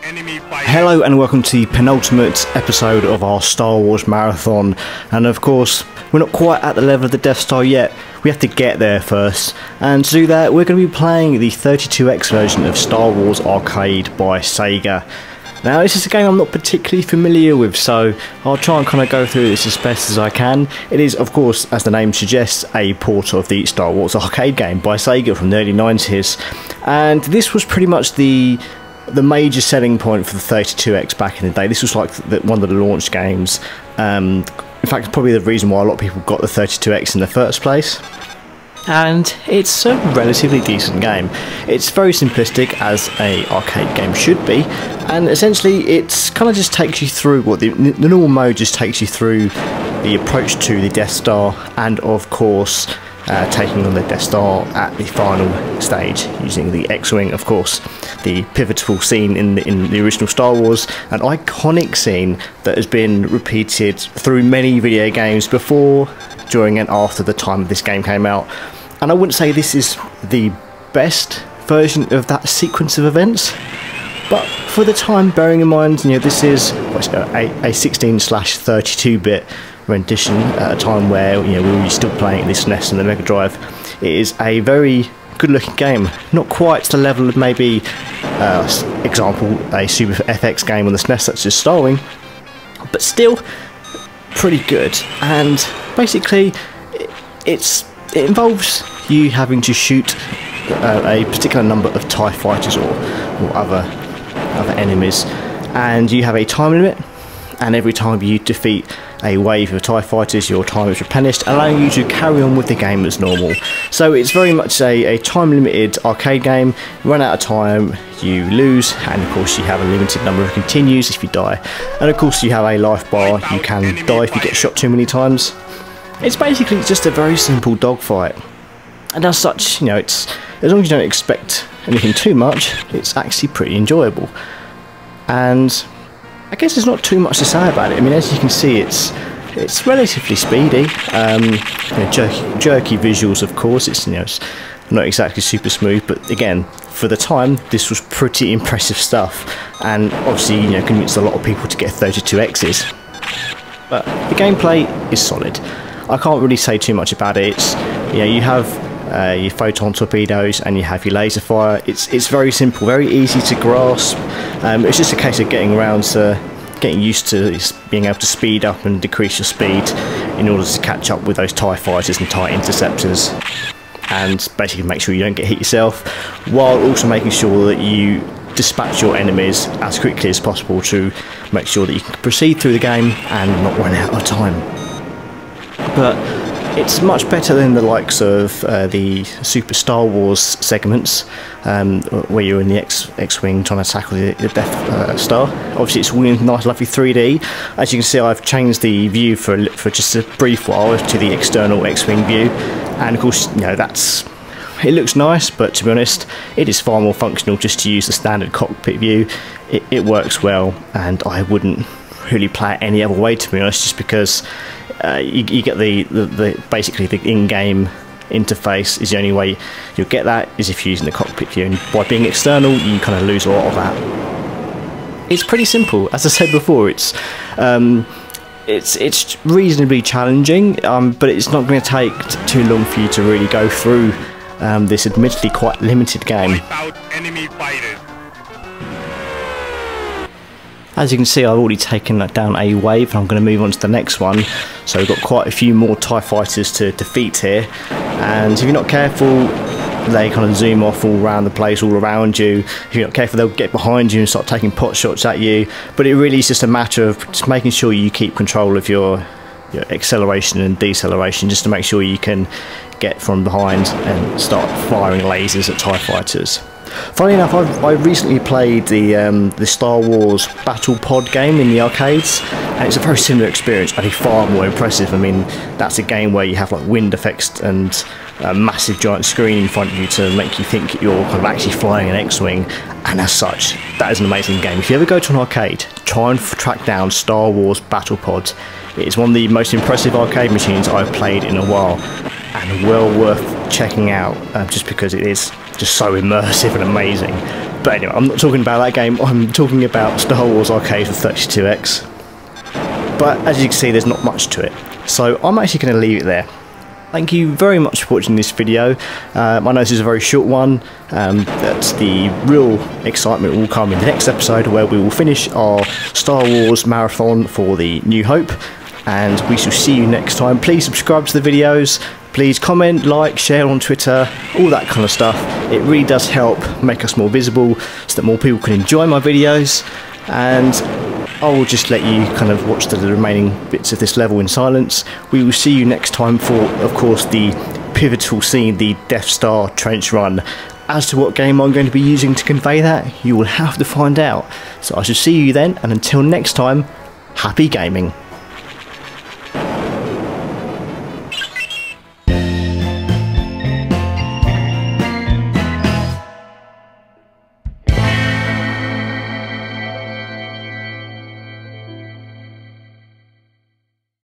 Hello and welcome to the penultimate episode of our Star Wars marathon, and of course we're not quite at the level of the Death Star yet. We have to get there first, and to do that we're going to be playing the 32X version of Star Wars Arcade by Sega. Now this is a game I'm not particularly familiar with, so I'll try and kind of go through this as best as I can. It is, of course, as the name suggests, a port of the Star Wars Arcade game by Sega from the early 90s, and this was pretty much the major selling point for the 32X back in the day. This was like one of the launch games. In fact, it's probably the reason why a lot of people got the 32X in the first place. And it's a relatively decent game. It's very simplistic, as a arcade game should be, and essentially it's kind of just takes you through what the normal mode just takes you through the approach to the Death Star, and of course taking on the Death Star at the final stage using the X-Wing, of course. The pivotal scene in the original Star Wars, an iconic scene that has been repeated through many video games before, during and after the time this game came out. And I wouldn't say this is the best version of that sequence of events, but for the time, bearing in mind, you know, this is a 16/32-bit rendition at a time where, you know, we were still playing this SNES and the Mega Drive. It is a very good looking game, not quite to the level of maybe example a Super FX game on the SNES such as Starwing, but still pretty good. And basically it involves you having to shoot a particular number of TIE fighters or other enemies, and you have a time limit, and every time you defeat a wave of TIE fighters your time is replenished, allowing you to carry on with the game as normal. So it's very much a time limited arcade game. You run out of time, you lose, and of course you have a limited number of continues if you die, and of course you have a life bar. You can die if you get shot too many times. It's basically just a very simple dogfight, and as such, you know, it's, as long as you don't expect anything too much, it's actually pretty enjoyable. And I guess there's not too much to say about it. I mean, as you can see, it's relatively speedy. You know, jerky visuals, of course. It's, you know, it's not exactly super smooth, but again, for the time, this was pretty impressive stuff, and obviously, you know, convinced a lot of people to get 32Xs. But the gameplay is solid. I can't really say too much about it. It's, you know, you have your photon torpedoes and you have your laser fire. It's very simple, very easy to grasp. It's just a case of getting used to being able to speed up and decrease your speed in order to catch up with those TIE fighters and TIE interceptors, and basically make sure you don't get hit yourself, while also making sure that you dispatch your enemies as quickly as possible to make sure that you can proceed through the game and not run out of time. But it's much better than the likes of the Super Star Wars segments, where you're in the X-Wing trying to tackle the Death Star. Obviously it's all in nice lovely 3D. As you can see, I've changed the view for just a brief while to the external X-Wing view, and of course, you know, it looks nice, but to be honest, it is far more functional just to use the standard cockpit view. It works well, and I wouldn't really play it any other way, to be honest, just because you get basically the in-game interface is the only way you'll get that, is if you're using the cockpit view, and by being external you kind of lose a lot of that. It's pretty simple, as I said before. It's reasonably challenging, but it's not going to take too long for you to really go through this admittedly quite limited game. As you can see, I've already taken that down a wave, and I'm going to move on to the next one. So we've got quite a few more TIE fighters to defeat here, and if you're not careful, they kind of zoom off all around the place, all around you. If you're not careful, they'll get behind you and start taking pot shots at you. But it really is just a matter of just making sure you keep control of your acceleration and deceleration, just to make sure you can get from behind and start firing lasers at TIE fighters. Funny enough, I recently played the Star Wars Battle Pod game in the arcades, and it's a very similar experience, only far more impressive. I mean, that's a game where you have like wind effects and a massive giant screen in front of you to make you think you're kind of actually flying an X-Wing, and as such, that is an amazing game. If you ever go to an arcade, try and track down Star Wars Battle Pod. It is one of the most impressive arcade machines I've played in a while, and well worth checking out, just because it is just so immersive and amazing. But anyway, I'm not talking about that game, I'm talking about Star Wars Arcade for 32X. But as you can see, there's not much to it, so I'm actually going to leave it there. Thank you very much for watching this video. I know this is a very short one, that the real excitement will come in the next episode, where we will finish our Star Wars marathon for the New Hope, and we shall see you next time. Please subscribe to the videos, please comment, like, share on Twitter, all that kind of stuff. It really does help make us more visible so that more people can enjoy my videos, and I will just let you kind of watch the remaining bits of this level in silence. We will see you next time for, of course, the pivotal scene, the Death Star trench run. As to what game I'm going to be using to convey that, you will have to find out. So I shall see you then, and until next time, happy gaming.